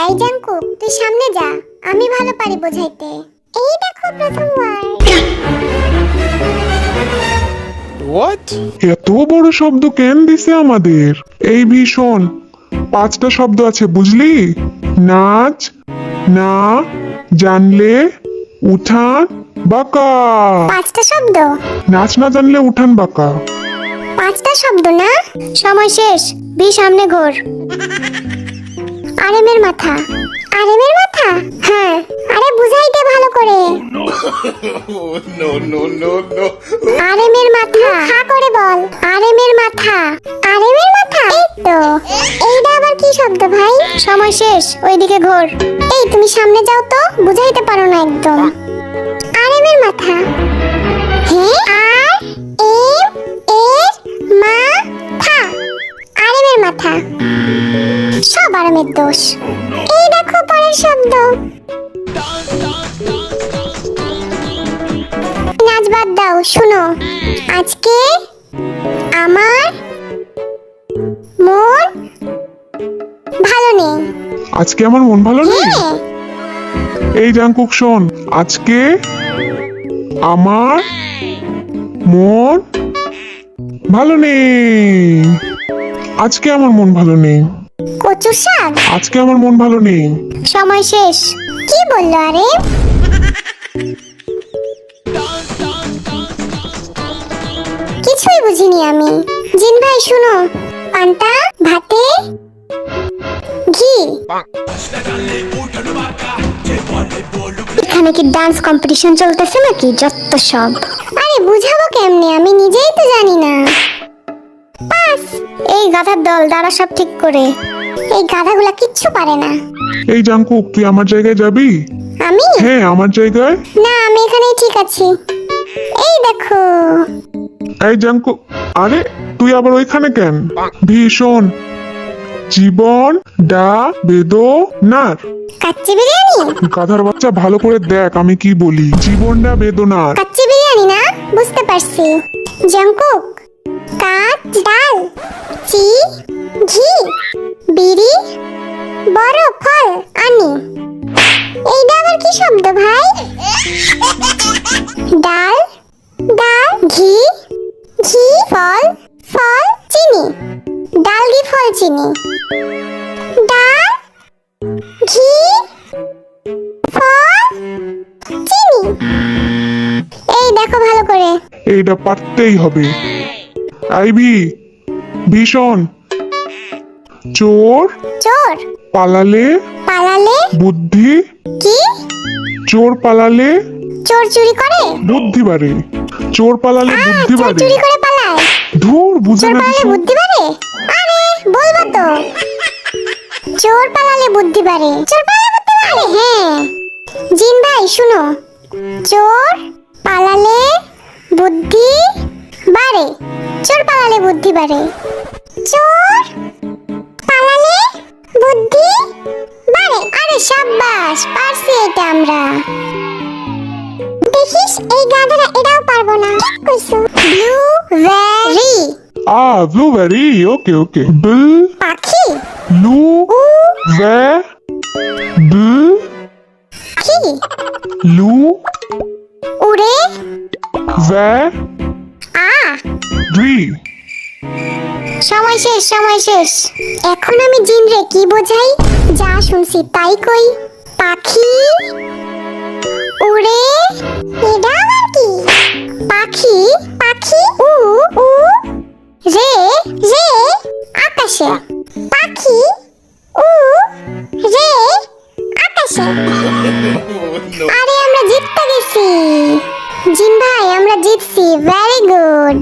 এই জাঙ্কু, তুই সামনে যা, আমি ভালো পারি বোঝাইতে। এই দেখো প্রথম ওয়ার্ড। What? এত বড় শব্দ কেন দিছে আমাদের? এই ভীষণ 5টা শব্দ আছে বুঝলি? নাচ, না, জানলে, উঠান, বাঁকা। 5টা শব্দ? নাচ না জানলে উঠান বাঁকা। 5টা শব্দ না? সময় শেষ, বি সামনে ঘোর। আরেমের মাথা। আরেমের মাথা? হ্যাঁ, আরে বুঝাইতে ভালো করে। No. আরেমের মাথা, হা করে বল। আরেমের মাথা। আরেমের মাথা? এই তো। এইটা আবার কি শব্দ ভাই? সময় শেষ, ওইদিকে ঘোর। এই তুমি সামনে যাও তো, বুঝাইতে পারো না একদম। আরেমের মাথা। হ্যাঁ, আর এম এর মাথা। আরেমের মাথা। সব আরামের দোষ। এই দেখো পরের শব্দ। নাচ বাদ দাও, শুনো। আজকে আমার মন ভালো নেই। আজকে আমার মন ভালো নেই। হ্যাঁ, এই জাঙ্কুক শোন, আজকে আমার মন ভালো নেই। আজকে আমার মন ভালো নেই। কচু শাক। আজকে আমার মন ভালো নেই। সময় শেষ। কি বললো আরে? কিছুই বুঝিনি আমি। জিন ভাই শুনো, পান্তা ভাতে ঘি। এখানে কি ডান্স কম্পিটিশন চলতেছে নাকি? যত সব। আরে বুঝাবো কেমনে, আমি নিজেই তো জানি না। পাস। এই গাধার দল, দাঁড়া সব ঠিক করে। এই গাধাগুলা কিচ্ছু পারে না। এই জাঙ্কুক, তুই আমার জায়গায় যাবি? আমি? হ্যাঁ, আমার জায়গায়। না, আমি এখানেই ঠিক আছি। এই দেখো। এই জাঙ্কুক, আরে তুই আবার ওইখানে কেন? ভীষণ জীবন ডা বেদনার। কাচ্চি বিরিয়ানি? গাধার বাচ্চা, ভালো করে দেখ আমি কি বলি। জীবনটা বেদনার। কাচ্চি বিরিয়ানি না? বুঝতে পারছি। জাঙ্কুক, কাচ ডাল, চি ঘি, বিড়ি, বড় ফল আনি। এইটা আবার কি শব্দ ভাই? ডাল, ডাল, ঘি, ঘি, ফল, ফল, চিনি। ডাল, ঘি, ফল, চিনি। ডাল, ঘি, ফল, চিনি। এই দেখো ভালো করে। এইটা পারতেই হবে। আইভি, ভীষণ চোর চোর পালালে পালালে বুদ্ধি। কি? চোর পালালে চোর চুরি করে? বুদ্ধি বাড়ে। চোর পালালে বুদ্ধি চোর বাড়ে। চুরি করে পালায়? ধুর, বুঝে চোর না পালালে ভীষণ। বুদ্ধি বাড়ে? আরে বলবো তো। চোর পালালে বুদ্ধি বাড়ে। চোর পালালে বুদ্ধি বাড়ে? হ্যাঁ। জিন ভাই শুনো, চোর পালালে বুদ্ধি বাড়ে। চোর পালালে বুদ্ধি বাড়ে। চোর পালালে বুদ্ধি বাড়ে। আরে সাব্বাস, পারছি এটা আমরা। দেখিস, এই গাধারা এটাও পারবো না। ঠিক কইছো। Blueberry blueberry. ওকে বিল পাখি। লু ভে বিল কি? লু উড়ে ভে আ। ভি। সময় শেষ, সময় শেষ। এখন আমি জিন রে কি বোঝাই? যা শুনছি তাই কই। পাখি উড়ে, এটা আবার কি? পাখি, পাখি উ উ রে রে আকাশে। পাখি উ রে আকাশে। আরে আমরা জিততে গেছি। জিন ভাই, আমরা জিতছি। Very good.